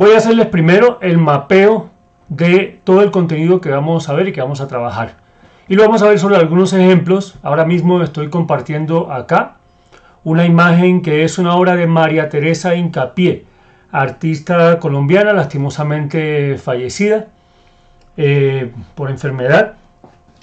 voy a hacerles primero el mapeo de todo el contenido que vamos a ver y que vamos a trabajar. Y lo vamos a ver sobre algunos ejemplos. Ahora mismo estoy compartiendo acá una imagen que es una obra de María Teresa Hincapié, artista colombiana lastimosamente fallecida por enfermedad.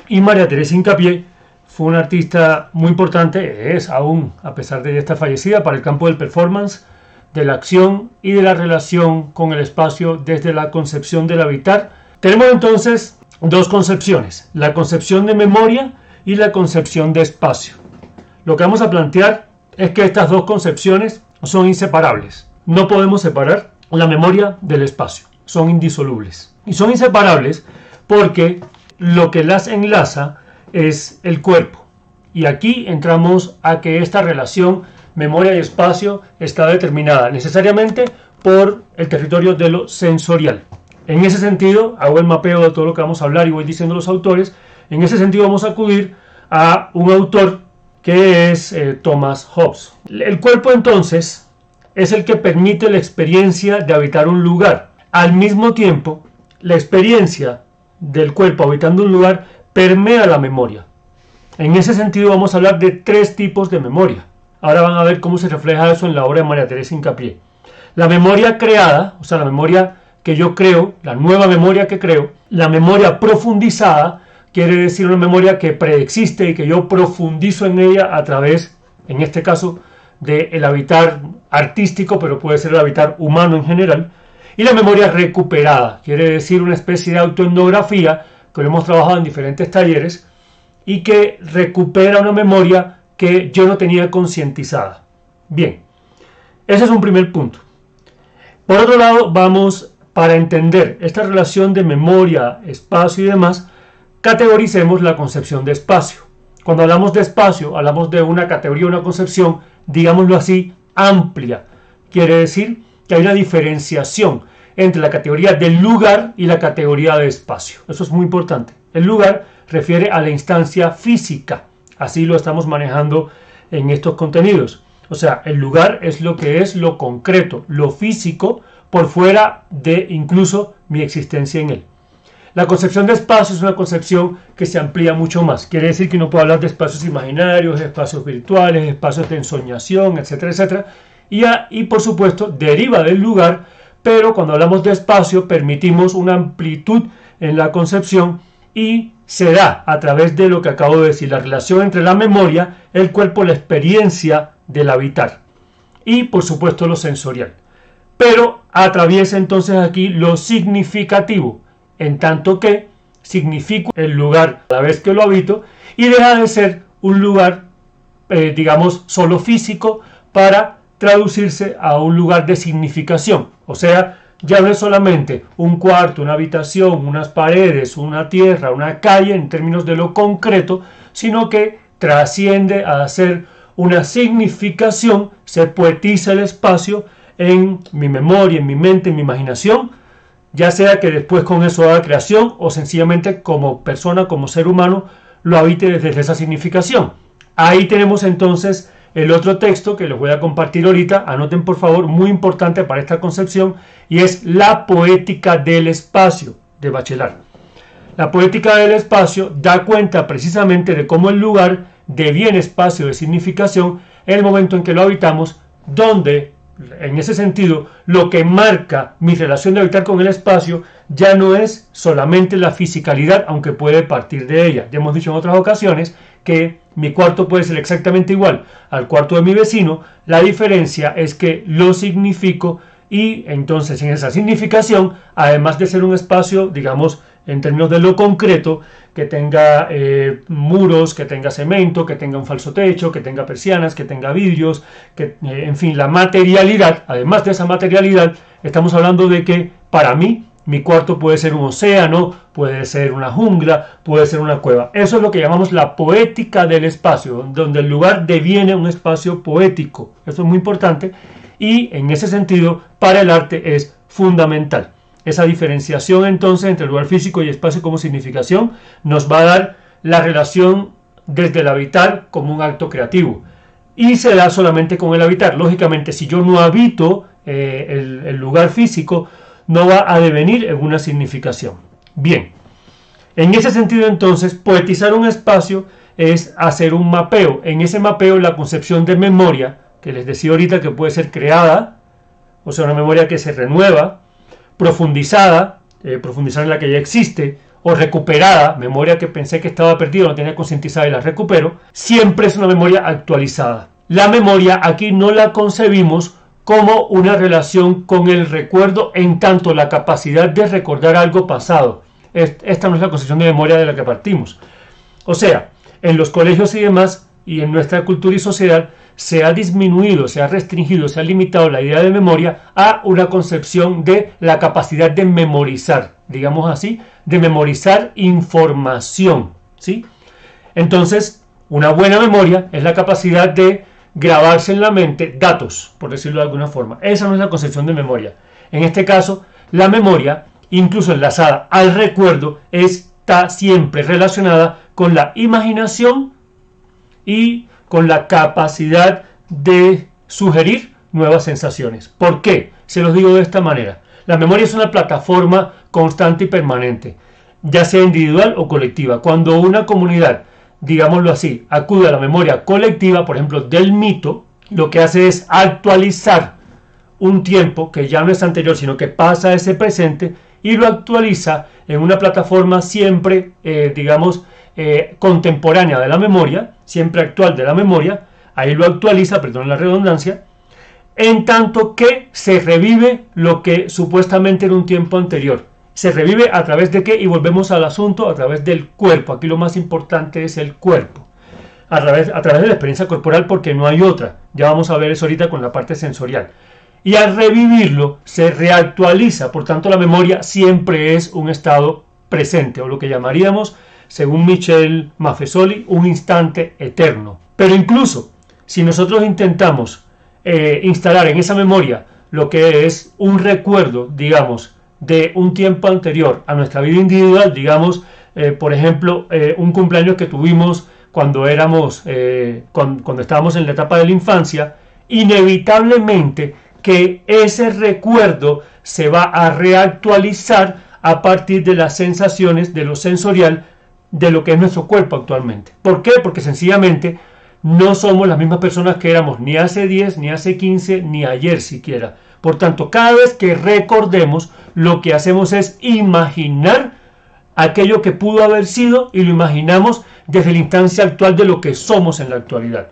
Y María Teresa Hincapié fue una artista muy importante, es aún, a pesar de ya estar fallecida, para el campo del performance, de la acción y de la relación con el espacio desde la concepción del habitar. Tenemos entonces dos concepciones, la concepción de memoria y la concepción de espacio. Lo que vamos a plantear es que estas dos concepciones son inseparables. No podemos separar la memoria del espacio, son indisolubles. Y son inseparables porque lo que las enlaza es el cuerpo. Y aquí entramos a que esta relación memoria y espacio está determinada necesariamente por el territorio de lo sensorial. En ese sentido, hago el mapeo de todo lo que vamos a hablar y voy diciendo los autores. En ese sentido vamos a acudir a un autor que es Thomas Hobbes. El cuerpo entonces es el que permite la experiencia de habitar un lugar. Al mismo tiempo, la experiencia del cuerpo habitando un lugar permea la memoria. En ese sentido vamos a hablar de tres tipos de memoria. Ahora van a ver cómo se refleja eso en la obra de María Teresa Hincapié. La memoria creada, o sea, la memoria que yo creo, la nueva memoria que creo, la memoria profundizada, quiere decir una memoria que preexiste y que yo profundizo en ella a través, en este caso, del habitar artístico, pero puede ser el habitar humano en general. Y la memoria recuperada, quiere decir una especie de autoetnografía, que lo hemos trabajado en diferentes talleres, y que recupera una memoria que yo no tenía concientizada. Bien, ese es un primer punto. Por otro lado, vamos, para entender esta relación de memoria, espacio y demás, categoricemos la concepción de espacio. Cuando hablamos de espacio, hablamos de una categoría, una concepción, digámoslo así, amplia. Quiere decir que hay una diferenciación entre la categoría del lugar y la categoría de espacio. Eso es muy importante. El lugar refiere a la instancia física. Así lo estamos manejando en estos contenidos. O sea, el lugar es lo que es lo concreto, lo físico, por fuera de incluso mi existencia en él. La concepción de espacio es una concepción que se amplía mucho más. Quiere decir que uno puede hablar de espacios imaginarios, espacios virtuales, espacios de ensoñación, etcétera, etcétera. Y por supuesto deriva del lugar, pero cuando hablamos de espacio permitimos una amplitud en la concepción y se da a través de lo que acabo de decir, la relación entre la memoria, el cuerpo, la experiencia del habitar y por supuesto lo sensorial. Pero atraviesa entonces aquí lo significativo, en tanto que significo el lugar a la vez que lo habito y deja de ser un lugar, digamos, solo físico para traducirse a un lugar de significación. O sea, ya no es solamente un cuarto, una habitación, unas paredes, una tierra, una calle en términos de lo concreto, sino que trasciende a ser una significación, se poetiza el espacio en mi memoria, en mi mente, en mi imaginación, ya sea que después con eso haga creación o sencillamente como persona, como ser humano, lo habite desde esa significación. Ahí tenemos entonces el otro texto que les voy a compartir ahorita, anoten por favor, muy importante para esta concepción, y es La poética del espacio, de Bachelard. La poética del espacio da cuenta precisamente de cómo el lugar deviene espacio de significación en el momento en que lo habitamos, donde, en ese sentido, lo que marca mi relación de habitar con el espacio ya no es solamente la fisicalidad, aunque puede partir de ella. Ya hemos dicho en otras ocasiones que mi cuarto puede ser exactamente igual al cuarto de mi vecino, la diferencia es que lo significo y entonces en esa significación, además de ser un espacio, digamos, en términos de lo concreto, que tenga muros, que tenga cemento, que tenga un falso techo, que tenga persianas, que tenga vidrios, que, en fin, la materialidad, además de esa materialidad, estamos hablando de que para mí, mi cuarto puede ser un océano, puede ser una jungla, puede ser una cueva. Eso es lo que llamamos la poética del espacio, donde el lugar deviene un espacio poético. Eso es muy importante y en ese sentido para el arte es fundamental. Esa diferenciación entonces entre lugar físico y espacio como significación nos va a dar la relación desde el habitar como un acto creativo. Y se da solamente con el habitar. Lógicamente, si yo no habito el lugar físico, no va a devenir en una significación. Bien, en ese sentido entonces, poetizar un espacio es hacer un mapeo. En ese mapeo la concepción de memoria, que les decía ahorita que puede ser creada, o sea, una memoria que se renueva, profundizada, profundizar en la que ya existe, o recuperada, memoria que pensé que estaba perdida, no tenía concientizada y la recupero, siempre es una memoria actualizada. La memoria aquí no la concebimos como una relación con el recuerdo, en tanto la capacidad de recordar algo pasado. Esta no es la concepción de memoria de la que partimos. O sea, en los colegios y demás, y en nuestra cultura y sociedad, se ha disminuido, se ha restringido, se ha limitado la idea de memoria a una concepción de la capacidad de memorizar, digamos así, de memorizar información, ¿sí? Entonces, una buena memoria es la capacidad de grabarse en la mente datos, por decirlo de alguna forma. Esa no es la concepción de memoria. En este caso, la memoria, incluso enlazada al recuerdo, está siempre relacionada con la imaginación y con la capacidad de sugerir nuevas sensaciones. ¿Por qué? Se los digo de esta manera. La memoria es una plataforma constante y permanente, ya sea individual o colectiva. Cuando una comunidad, digámoslo así, acude a la memoria colectiva, por ejemplo, del mito, lo que hace es actualizar un tiempo que ya no es anterior, sino que pasa a ese presente y lo actualiza en una plataforma siempre, contemporánea de la memoria, siempre actual de la memoria. Ahí lo actualiza, perdón la redundancia, en tanto que se revive lo que supuestamente era un tiempo anterior. Se revive a través de qué, y volvemos al asunto, a través del cuerpo. Aquí lo más importante es el cuerpo, a través de la experiencia corporal, porque no hay otra. Ya vamos a ver eso ahorita con la parte sensorial. Y al revivirlo se reactualiza, por tanto la memoria siempre es un estado presente, o lo que llamaríamos, según Michel Maffesoli, un instante eterno. Pero incluso si nosotros intentamos instalar en esa memoria lo que es un recuerdo, digamos, de un tiempo anterior a nuestra vida individual, digamos, por ejemplo, un cumpleaños que tuvimos cuando estábamos en la etapa de la infancia, inevitablemente que ese recuerdo se va a reactualizar a partir de las sensaciones, de lo sensorial, de lo que es nuestro cuerpo actualmente. ¿Por qué? Porque sencillamente no somos las mismas personas que éramos ni hace 10, ni hace 15, ni ayer siquiera. Por tanto, cada vez que recordemos, lo que hacemos es imaginar aquello que pudo haber sido, y lo imaginamos desde la instancia actual de lo que somos en la actualidad.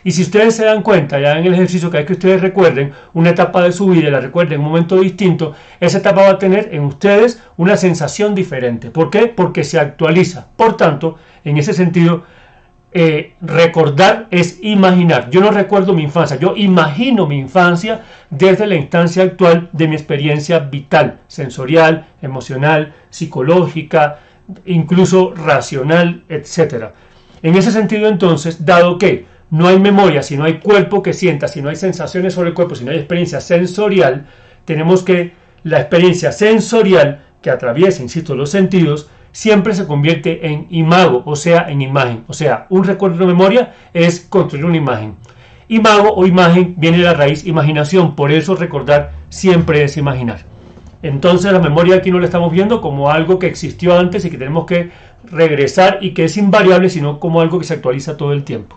Y si ustedes se dan cuenta, ya en el ejercicio, cada vez que ustedes recuerden una etapa de su vida y la recuerden en un momento distinto, esa etapa va a tener en ustedes una sensación diferente. ¿Por qué? Porque se actualiza. Por tanto, en ese sentido, recordar es imaginar. Yo no recuerdo mi infancia, yo imagino mi infancia desde la instancia actual de mi experiencia vital, sensorial, emocional, psicológica, incluso racional, etc. En ese sentido, entonces, dado que no hay memoria, si no hay cuerpo que sienta, si no hay sensaciones sobre el cuerpo, si no hay experiencia sensorial, tenemos que la experiencia sensorial que atraviesa, insisto, los sentidos, siempre se convierte en imago, o sea, en imagen. O sea, un recuerdo de memoria es construir una imagen. Imago o imagen viene de la raíz imaginación, por eso recordar siempre es imaginar. Entonces la memoria aquí no la estamos viendo como algo que existió antes y que tenemos que regresar y que es invariable, sino como algo que se actualiza todo el tiempo.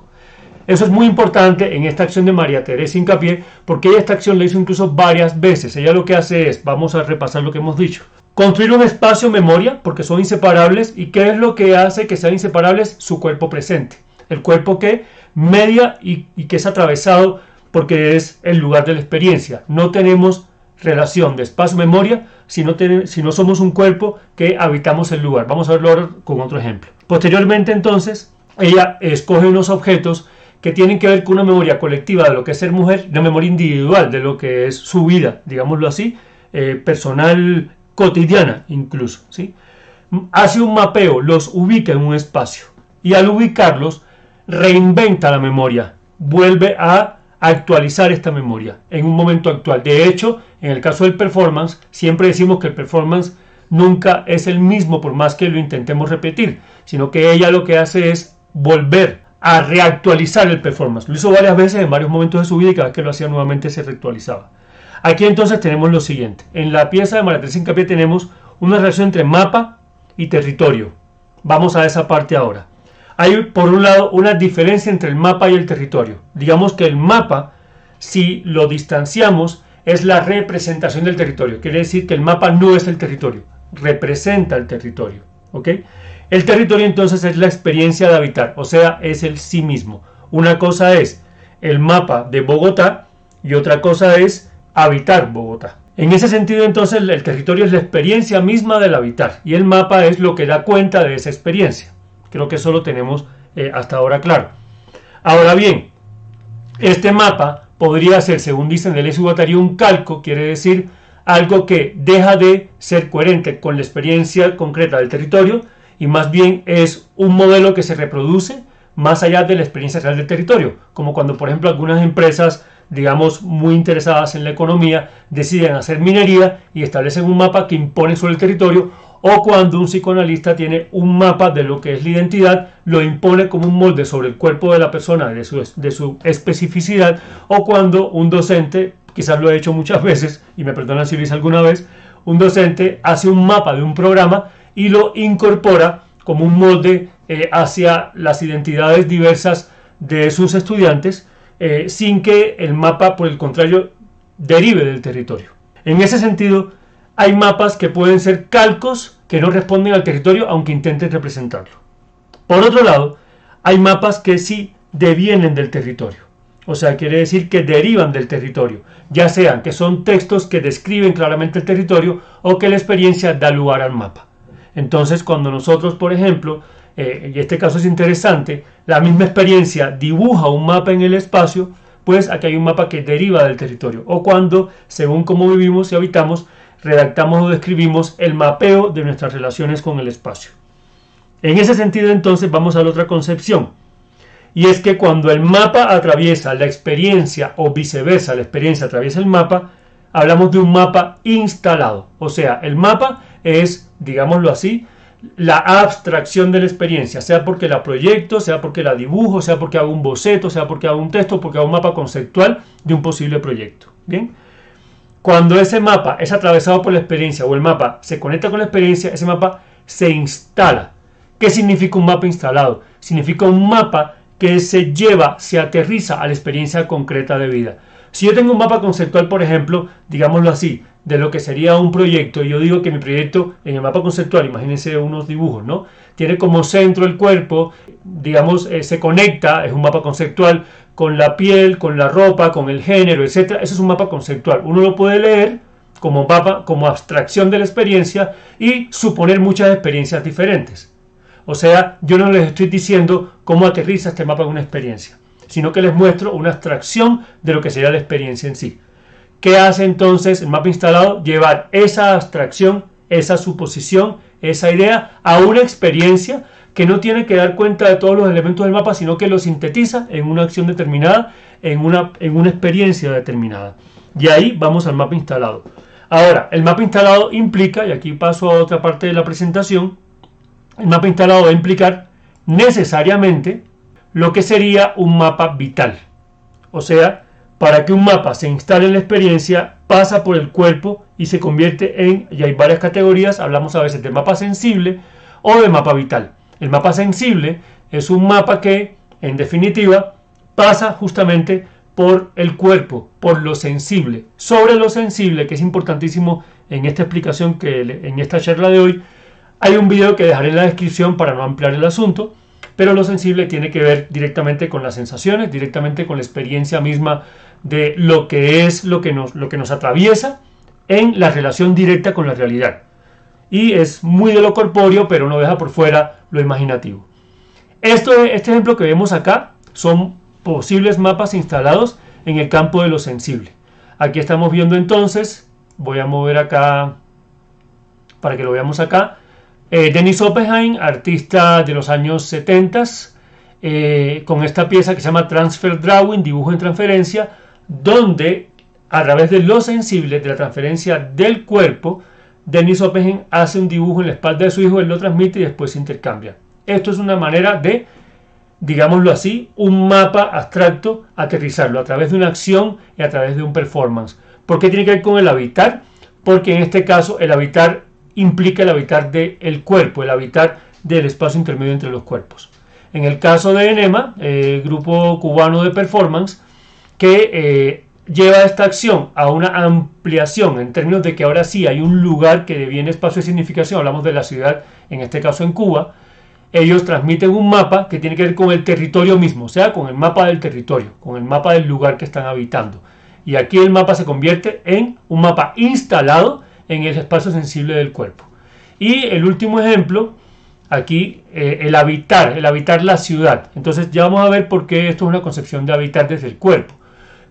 Eso es muy importante en esta acción de María Teresa Hincapié, porque ella esta acción la hizo incluso varias veces. Ella lo que hace es, vamos a repasar lo que hemos dicho, construir un espacio memoria, porque son inseparables. ¿Y qué es lo que hace que sean inseparables? Su cuerpo presente. El cuerpo que media y que es atravesado porque es el lugar de la experiencia. No tenemos relación de espacio-memoria si no somos un cuerpo que habitamos el lugar. Vamos a verlo ahora con otro ejemplo. Posteriormente, entonces, ella escoge unos objetos que tienen que ver con una memoria colectiva de lo que es ser mujer, una memoria individual de lo que es su vida, digámoslo así, personal, cotidiana incluso, ¿sí? Hace un mapeo, los ubica en un espacio y al ubicarlos reinventa la memoria, vuelve a actualizar esta memoria en un momento actual. De hecho, en el caso del performance, siempre decimos que el performance nunca es el mismo por más que lo intentemos repetir, sino que ella lo que hace es volver a reactualizar el performance. Lo hizo varias veces en varios momentos de su vida y cada vez que lo hacía nuevamente se reactualizaba. Aquí entonces tenemos lo siguiente. En la pieza de María Teresa Hincapié tenemos una relación entre mapa y territorio. Vamos a esa parte ahora. Hay por un lado una diferencia entre el mapa y el territorio. Digamos que el mapa, si lo distanciamos, es la representación del territorio. Quiere decir que el mapa no es el territorio, representa el territorio. ¿Ok? El territorio entonces es la experiencia de habitar, o sea, es el sí mismo. Una cosa es el mapa de Bogotá y otra cosa es habitar Bogotá. En ese sentido entonces el territorio es la experiencia misma del habitar y el mapa es lo que da cuenta de esa experiencia. Creo que eso lo tenemos hasta ahora claro. Ahora bien, este mapa podría ser, según dicen Deleuze y Guattari, un calco, quiere decir algo que deja de ser coherente con la experiencia concreta del territorio y más bien es un modelo que se reproduce más allá de la experiencia real del territorio, como cuando por ejemplo algunas empresas, digamos, muy interesadas en la economía, deciden hacer minería y establecen un mapa que impone sobre el territorio, o cuando un psicoanalista tiene un mapa de lo que es la identidad, lo impone como un molde sobre el cuerpo de la persona, de su especificidad, o cuando un docente, quizás lo he hecho muchas veces, y me perdonan si lo hice alguna vez, un docente hace un mapa de un programa y lo incorpora como un molde hacia las identidades diversas de sus estudiantes, sin que el mapa, por el contrario, derive del territorio. En ese sentido, hay mapas que pueden ser calcos que no responden al territorio aunque intenten representarlo. Por otro lado, hay mapas que sí devienen del territorio. O sea, quiere decir que derivan del territorio, ya sean que son textos que describen claramente el territorio o que la experiencia da lugar al mapa. Entonces, cuando nosotros, por ejemplo, y este caso es interesante, la misma experiencia dibuja un mapa en el espacio, pues aquí hay un mapa que deriva del territorio. O cuando, según cómo vivimos y habitamos, redactamos o describimos el mapeo de nuestras relaciones con el espacio. En ese sentido, entonces, vamos a la otra concepción. Y es que cuando el mapa atraviesa la experiencia o viceversa, la experiencia atraviesa el mapa, hablamos de un mapa instalado. O sea, el mapa es, digámoslo así, la abstracción de la experiencia, sea porque la proyecto, sea porque la dibujo, sea porque hago un boceto, sea porque hago un texto, porque hago un mapa conceptual de un posible proyecto. ¿Bien? Cuando ese mapa es atravesado por la experiencia o el mapa se conecta con la experiencia, ese mapa se instala. ¿Qué significa un mapa instalado? Significa un mapa que se lleva, se aterriza a la experiencia concreta de vida. Si yo tengo un mapa conceptual, por ejemplo, digámoslo así, de lo que sería un proyecto, y yo digo que mi proyecto en el mapa conceptual, imagínense unos dibujos, ¿no? Tiene como centro el cuerpo, digamos, se conecta, es un mapa conceptual, con la piel, con la ropa, con el género, etc. Eso es un mapa conceptual. Uno lo puede leer como mapa, como abstracción de la experiencia y suponer muchas experiencias diferentes. O sea, yo no les estoy diciendo cómo aterriza este mapa en una experiencia, sino que les muestro una abstracción de lo que sería la experiencia en sí. ¿Qué hace entonces el mapa instalado? Llevar esa abstracción, esa suposición, esa idea a una experiencia que no tiene que dar cuenta de todos los elementos del mapa, sino que lo sintetiza en una acción determinada, en una experiencia determinada. Y ahí vamos al mapa instalado. Ahora, el mapa instalado implica, y aquí paso a otra parte de la presentación, el mapa instalado va a implicar necesariamente lo que sería un mapa vital. O sea, para que un mapa se instale en la experiencia, pasa por el cuerpo y se convierte en, y hay varias categorías, hablamos a veces de mapa sensible o de mapa vital. El mapa sensible es un mapa que, en definitiva, pasa justamente por el cuerpo, por lo sensible. Sobre lo sensible, que es importantísimo en esta explicación, en esta charla de hoy, hay un video que dejaré en la descripción para no ampliar el asunto, pero lo sensible tiene que ver directamente con las sensaciones, directamente con la experiencia misma de lo que es lo que nos atraviesa en la relación directa con la realidad. Y es muy de lo corpóreo, pero no deja por fuera lo imaginativo. Este ejemplo que vemos acá son posibles mapas instalados en el campo de lo sensible. Aquí estamos viendo entonces, voy a mover acá para que lo veamos acá, Dennis Oppenheim, artista de los años 70, con esta pieza que se llama Transfer Drawing, dibujo en transferencia, donde a través de lo sensible, de la transferencia del cuerpo, Dennis Oppenheim hace un dibujo en la espalda de su hijo, él lo transmite y después se intercambia. Esto es una manera de, digámoslo así, un mapa abstracto, aterrizarlo a través de una acción y a través de un performance. ¿Por qué tiene que ver con el habitar? Porque en este caso el habitar implica el habitar del cuerpo, el habitar del espacio intermedio entre los cuerpos. En el caso de Enema, grupo cubano de performance, que lleva esta acción a una ampliación en términos de que ahora sí hay un lugar que deviene espacio de significación, hablamos de la ciudad, en este caso en Cuba. Ellos transmiten un mapa que tiene que ver con el territorio mismo, o sea, con el mapa del territorio, con el mapa del lugar que están habitando. Y aquí el mapa se convierte en un mapa instalado en el espacio sensible del cuerpo. Y el último ejemplo, aquí el habitar la ciudad. Entonces ya vamos a ver por qué esto es una concepción de habitar desde el cuerpo.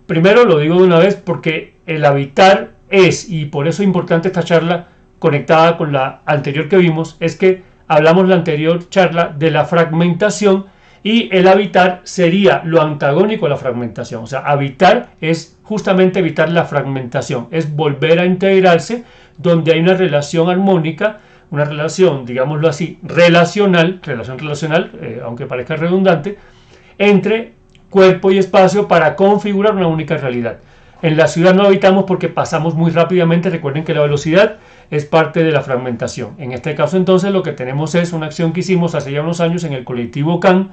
Primero lo digo de una vez porque el habitar es, y por eso es importante esta charla conectada con la anterior que vimos, es que hablamos la anterior charla de la fragmentación y el habitar sería lo antagónico a la fragmentación. O sea, habitar es justamente evitar la fragmentación, es volver a integrarse donde hay una relación armónica, una relación, digámoslo así, relacional, aunque parezca redundante, entre cuerpo y espacio para configurar una única realidad. En la ciudad no habitamos porque pasamos muy rápidamente. Recuerden que la velocidad es parte de la fragmentación. En este caso entonces lo que tenemos es una acción que hicimos hace ya unos años en el colectivo CAN,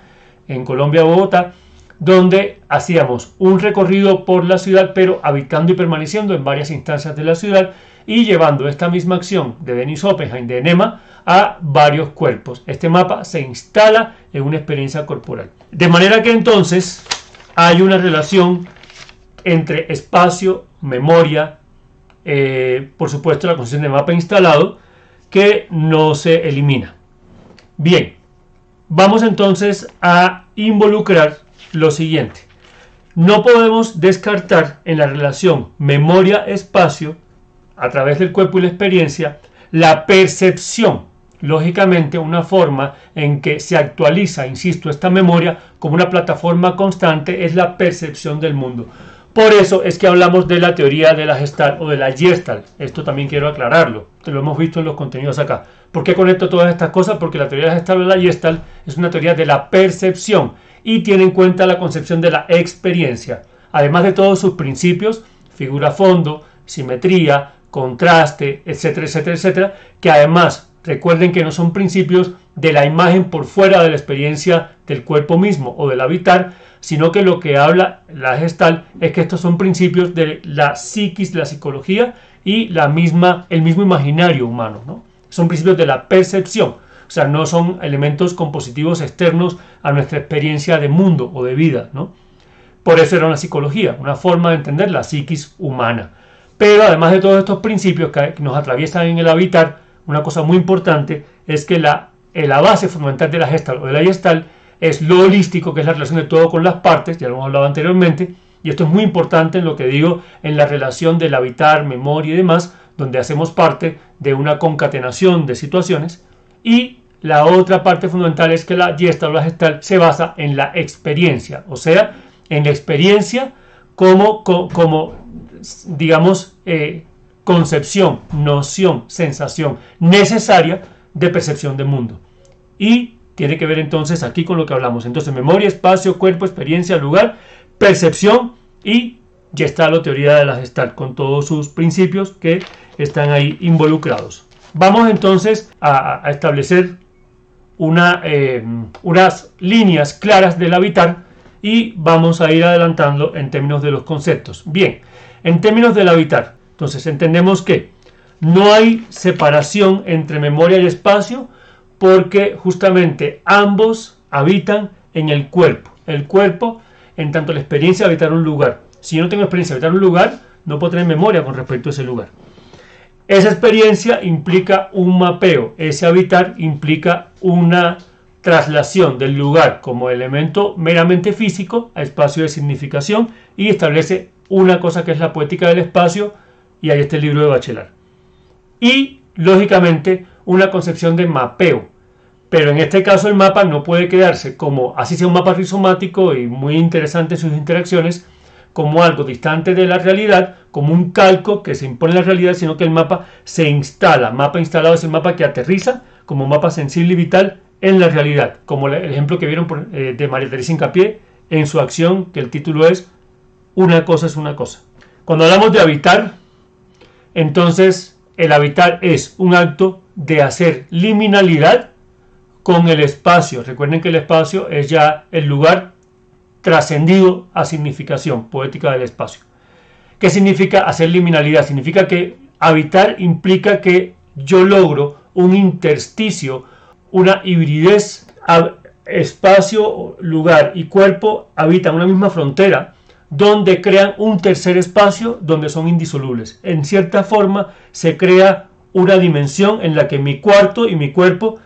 en Colombia, Bogotá, donde hacíamos un recorrido por la ciudad, pero habitando y permaneciendo en varias instancias de la ciudad y llevando esta misma acción de Dennis Oppenheim, de Enema, a varios cuerpos. Este mapa se instala en una experiencia corporal. De manera que entonces hay una relación entre espacio, memoria, por supuesto la concepción de mapa instalado, que no se elimina. Bien, vamos entonces a involucrar lo siguiente. No podemos descartar en la relación memoria-espacio, a través del cuerpo y la experiencia, la percepción. Lógicamente, una forma en que se actualiza, insisto, esta memoria como una plataforma constante es la percepción del mundo. Por eso es que hablamos de la teoría de la Gestalt o de la Gestalt. Esto también quiero aclararlo, lo hemos visto en los contenidos acá. ¿Por qué conecto todas estas cosas? Porque la teoría de la Gestalt o de la Gestalt es una teoría de la percepción y tiene en cuenta la concepción de la experiencia. Además de todos sus principios, figura-fondo, simetría, contraste, etcétera, etcétera, etcétera, que además recuerden que no son principios de la imagen por fuera de la experiencia del cuerpo mismo o del habitar, sino que lo que habla la Gestalt es que estos son principios de la psiquis, de la psicología y el mismo imaginario humano, ¿no? Son principios de la percepción, o sea, no son elementos compositivos externos a nuestra experiencia de mundo o de vida, ¿no? Por eso era una psicología, una forma de entender la psiquis humana. Pero además de todos estos principios que nos atraviesan en el habitar, una cosa muy importante es que la base fundamental de la Gestalt o de la Gestalt es lo holístico, que es la relación de todo con las partes, ya lo hemos hablado anteriormente, y esto es muy importante en lo que digo en la relación del habitar, memoria y demás, donde hacemos parte de una concatenación de situaciones, y la otra parte fundamental es que la Gestalt o la Gestalt se basa en la experiencia, o sea, en la experiencia como digamos, concepción, noción, sensación necesaria de percepción del mundo. Y tiene que ver entonces aquí con lo que hablamos. Entonces, memoria, espacio, cuerpo, experiencia, lugar, percepción y Gestalt o teoría de la Gestalt, con todos sus principios que están ahí involucrados. Vamos entonces a establecer unas líneas claras del habitar y vamos a ir adelantando en términos de los conceptos. Bien, en términos del habitar, entonces entendemos que no hay separación entre memoria y espacio porque justamente ambos habitan en el cuerpo. El cuerpo, en tanto la experiencia de habitar un lugar. Si yo no tengo experiencia de habitar un lugar, no puedo tener memoria con respecto a ese lugar. Esa experiencia implica un mapeo. Ese habitar implica una traslación del lugar como elemento meramente físico a espacio de significación y establece una cosa que es la poética del espacio, y ahí está el libro de Bachelard. Y, lógicamente, una concepción de mapeo. Pero en este caso el mapa no puede quedarse como, así sea un mapa rizomático y muy interesante en sus interacciones, como algo distante de la realidad, como un calco que se impone en la realidad, sino que el mapa se instala. Mapa instalado es el mapa que aterriza como mapa sensible y vital en la realidad, como el ejemplo que vieron de María Teresa Hincapié en su acción, que el título es Una cosa es una cosa. Cuando hablamos de habitar, entonces el habitar es un acto de hacer liminalidad con el espacio. Recuerden que el espacio es ya el lugar trascendido a significación poética del espacio. ¿Qué significa hacer liminalidad? Significa que habitar implica que yo logro un intersticio, una hibridez, espacio, lugar y cuerpo habitan una misma frontera donde crean un tercer espacio donde son indisolubles. En cierta forma se crea una dimensión en la que mi cuarto y mi cuerpo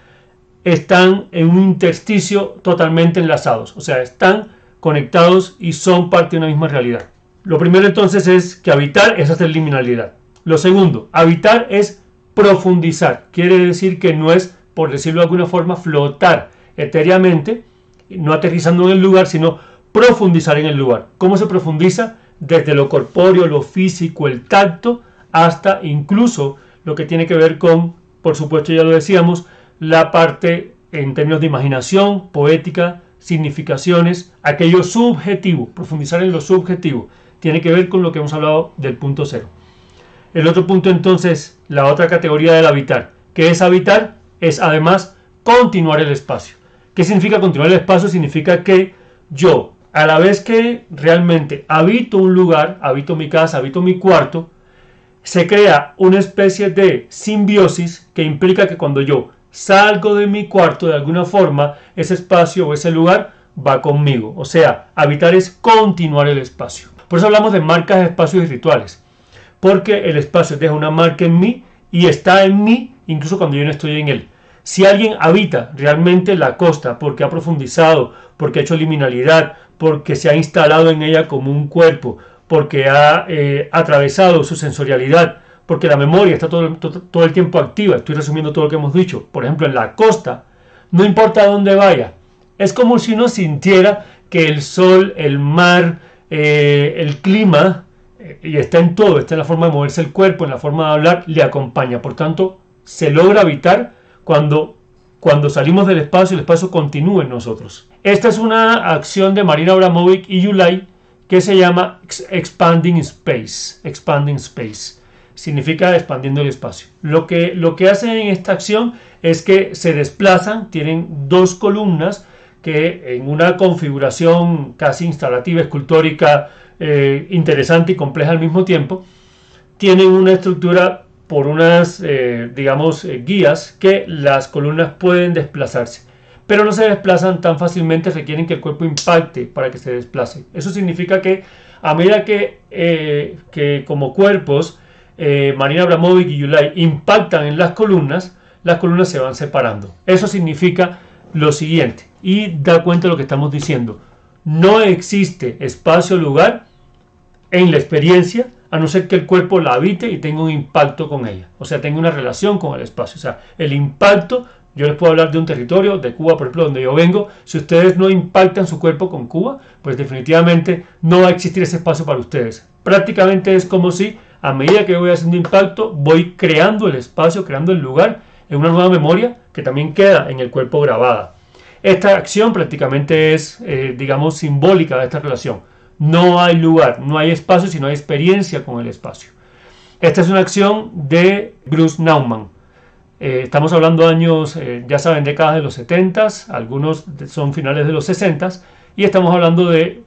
están en un intersticio totalmente enlazados, o sea, están conectados y son parte de una misma realidad. Lo primero entonces es que habitar es hacer liminalidad. Lo segundo, habitar es profundizar. Quiere decir que no es, por decirlo de alguna forma, flotar etéreamente, no aterrizando en el lugar, sino profundizar en el lugar. ¿Cómo se profundiza? Desde lo corpóreo, lo físico, el tacto, hasta incluso lo que tiene que ver con, por supuesto ya lo decíamos, la parte en términos de imaginación, poética, significaciones, aquello subjetivo, profundizar en lo subjetivo. Tiene que ver con lo que hemos hablado del punto cero. El otro punto entonces, la otra categoría del habitar. ¿Qué es habitar? Es además continuar el espacio. ¿Qué significa continuar el espacio? Significa que yo, a la vez que realmente habito un lugar, habito mi casa, habito mi cuarto, se crea una especie de simbiosis que implica que cuando yo salgo de mi cuarto, de alguna forma, ese espacio o ese lugar va conmigo. O sea, habitar es continuar el espacio. Por eso hablamos de marcas, espacios y rituales. Porque el espacio deja una marca en mí y está en mí incluso cuando yo no estoy en él. Si alguien habita realmente la costa porque ha profundizado, porque ha hecho liminalidad, porque se ha instalado en ella como un cuerpo, porque ha atravesado su sensorialidad, porque la memoria está todo el tiempo activa, estoy resumiendo todo lo que hemos dicho, por ejemplo en la costa, no importa a dónde vaya, es como si uno sintiera que el sol, el mar, el clima, y está en todo, está en la forma de moverse el cuerpo, en la forma de hablar, le acompaña. Por tanto, se logra habitar cuando salimos del espacio, el espacio continúa en nosotros. Esta es una acción de Marina Abramovic y Yulai que se llama Expanding Space. Expanding Space significa expandiendo el espacio. Lo que hacen en esta acción es que se desplazan, tienen dos columnas que en una configuración casi instalativa, escultórica, interesante y compleja al mismo tiempo, tienen una estructura por unas, guías que las columnas pueden desplazarse, pero no se desplazan tan fácilmente, requieren que el cuerpo impacte para que se desplace. Eso significa que a medida que como cuerpos Marina Abramovic y Yulai impactan en las columnas se van separando. Eso significa lo siguiente, y da cuenta de lo que estamos diciendo: no existe espacio-lugar en la experiencia a no ser que el cuerpo la habite y tenga un impacto con ella, o sea, tenga una relación con el espacio. O sea, el impacto, yo les puedo hablar de un territorio, de Cuba, por ejemplo, donde yo vengo. Si ustedes no impactan su cuerpo con Cuba, pues definitivamente no va a existir ese espacio para ustedes. Prácticamente es como si a medida que voy haciendo impacto, voy creando el espacio, creando el lugar en una nueva memoria que también queda en el cuerpo grabada. Esta acción prácticamente es, simbólica de esta relación. No hay lugar, no hay espacio, sino hay experiencia con el espacio. Esta es una acción de Bruce Nauman. Estamos hablando de años, ya saben, décadas de los 70s, algunos son finales de los 60s, y estamos hablando de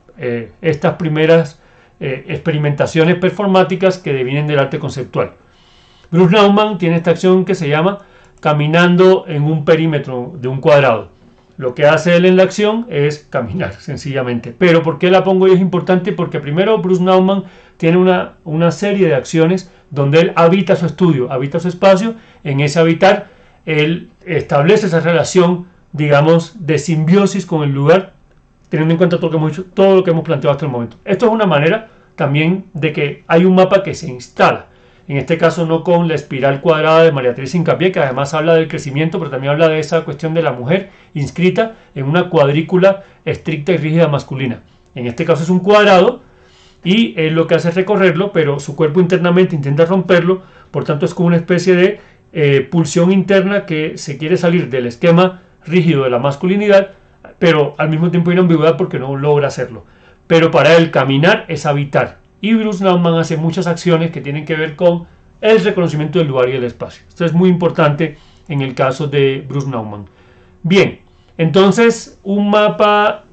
estas primeras experimentaciones performáticas que devienen del arte conceptual. Bruce Nauman tiene esta acción que se llama caminando en un perímetro de un cuadrado. Lo que hace él en la acción es caminar, sencillamente. Pero ¿por qué la pongo? Y es importante porque primero Bruce Nauman tiene una serie de acciones donde él habita su estudio, habita su espacio. En ese habitar, él establece esa relación, de simbiosis con el lugar, teniendo en cuenta todo lo que hemos planteado hasta el momento. Esto es una manera también de que hay un mapa que se instala. En este caso no con la espiral cuadrada de María Teresa Hincapié, que además habla del crecimiento, pero también habla de esa cuestión de la mujer inscrita en una cuadrícula estricta y rígida masculina. En este caso es un cuadrado y él lo que hace es recorrerlo, pero su cuerpo internamente intenta romperlo, por tanto es como una especie de pulsión interna que se quiere salir del esquema rígido de la masculinidad, pero al mismo tiempo hay una ambigüedad porque no logra hacerlo. Pero para él caminar es habitar. y Bruce Nauman hace muchas acciones que tienen que ver con el reconocimiento del lugar y del espacio. Esto es muy importante en el caso de Bruce Nauman. Bien, entonces un mapa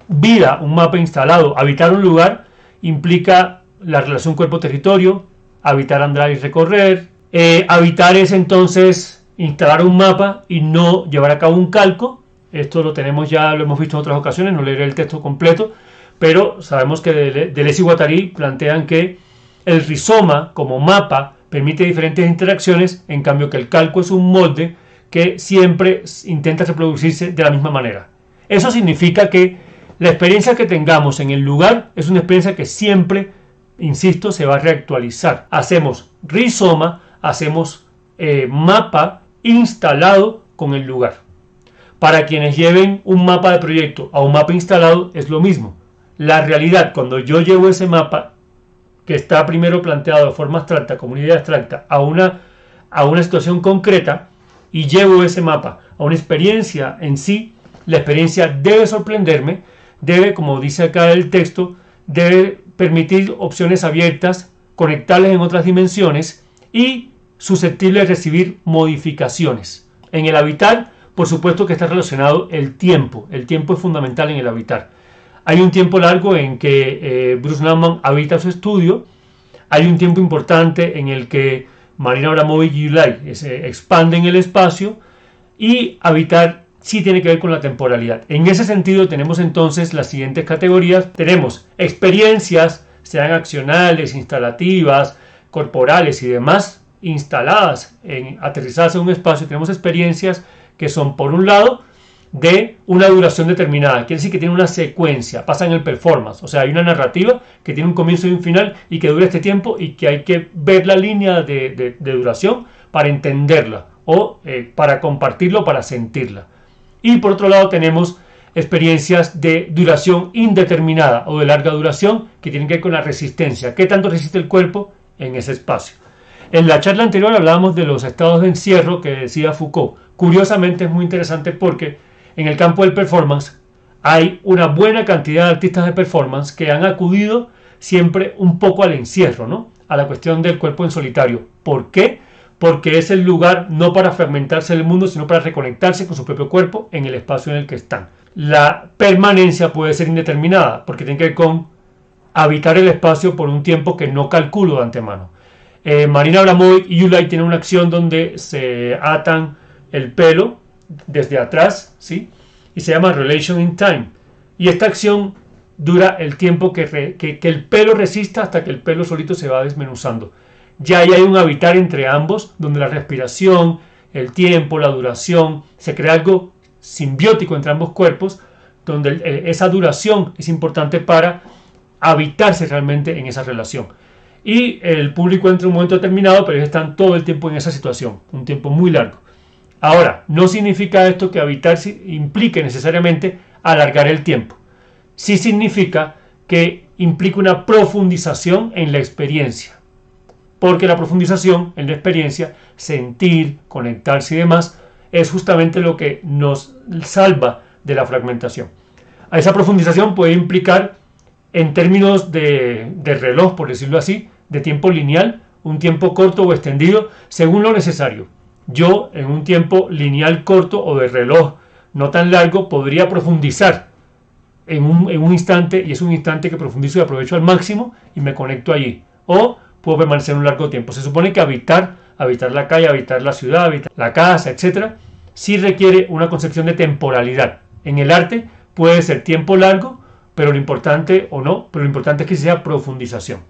vida, un mapa instalado, habitar un lugar implica la relación cuerpo-territorio, habitar, andar y recorrer. Habitar es entonces instalar un mapa y no llevar a cabo un calco. Esto lo tenemos ya, lo hemos visto en otras ocasiones, no leeré el texto completo, pero sabemos que Deleuze y Guattari plantean que el rizoma como mapa permite diferentes interacciones, en cambio que el calco es un molde que siempre intenta reproducirse de la misma manera. Eso significa que la experiencia que tengamos en el lugar es una experiencia que siempre, insisto, se va a reactualizar. Hacemos rizoma, hacemos mapa instalado con el lugar. Para quienes lleven un mapa de proyecto a un mapa instalado es lo mismo. La realidad, cuando yo llevo ese mapa que está primero planteado de forma abstracta, como una idea abstracta, a una situación concreta y llevo ese mapa a una experiencia en sí, la experiencia debe sorprenderme, debe, como dice acá el texto, debe permitir opciones abiertas, conectarles en otras dimensiones y susceptible de recibir modificaciones. En el habitar, por supuesto que está relacionado el tiempo. El tiempo es fundamental en el habitar. Hay un tiempo largo en que Bruce Nauman habita su estudio. Hay un tiempo importante en el que Marina Abramovic y Ulay se expanden el espacio. Y habitar sí tiene que ver con la temporalidad. En ese sentido tenemos entonces las siguientes categorías. Tenemos experiencias, sean accionales, instalativas, corporales y demás, instaladas, aterrizadas en un espacio. Tenemos experiencias que son, por un lado, de una duración determinada, quiere decir que tiene una secuencia, pasa en el performance, o sea, hay una narrativa que tiene un comienzo y un final y que dura este tiempo y que hay que ver la línea de duración para entenderla o para compartirla o para sentirla. Y por otro lado tenemos experiencias de duración indeterminada o de larga duración que tienen que ver con la resistencia, qué tanto resiste el cuerpo en ese espacio. En la charla anterior hablábamos de los estados de encierro que decía Foucault. Curiosamente es muy interesante porque en el campo del performance hay una buena cantidad de artistas de performance que han acudido siempre un poco al encierro, ¿no? A la cuestión del cuerpo en solitario. ¿Por qué? Porque es el lugar no para fragmentarse del mundo, sino para reconectarse con su propio cuerpo en el espacio en el que están. La permanencia puede ser indeterminada, porque tiene que ver con habitar el espacio por un tiempo que no calculo de antemano. Marina Abramovic y Ulay tienen una acción donde se atan el pelo desde atrás, ¿sí? Y se llama Relation in Time. Y esta acción dura el tiempo que el pelo resista hasta que el pelo solito se va desmenuzando. Ya ahí hay un habitar entre ambos, donde la respiración, el tiempo, la duración, se crea algo simbiótico entre ambos cuerpos, donde esa duración es importante para habitarse realmente en esa relación. Y el público entra en un momento determinado, pero ellos están todo el tiempo en esa situación, un tiempo muy largo. Ahora, no significa esto que habitarse implique necesariamente alargar el tiempo. Sí significa que implica una profundización en la experiencia. Porque la profundización en la experiencia, sentir, conectarse y demás, es justamente lo que nos salva de la fragmentación. A esa profundización puede implicar, en términos de reloj, por decirlo así, de tiempo lineal, un tiempo corto o extendido, según lo necesario. Yo, en un tiempo lineal corto o de reloj no tan largo, podría profundizar en un instante, y es un instante que profundizo y aprovecho al máximo y me conecto allí. O puedo permanecer un largo tiempo. Se supone que habitar la calle, habitar la ciudad, habitar la casa, etc., sí requiere una concepción de temporalidad. En el arte puede ser tiempo largo, pero lo importante es que sea profundización.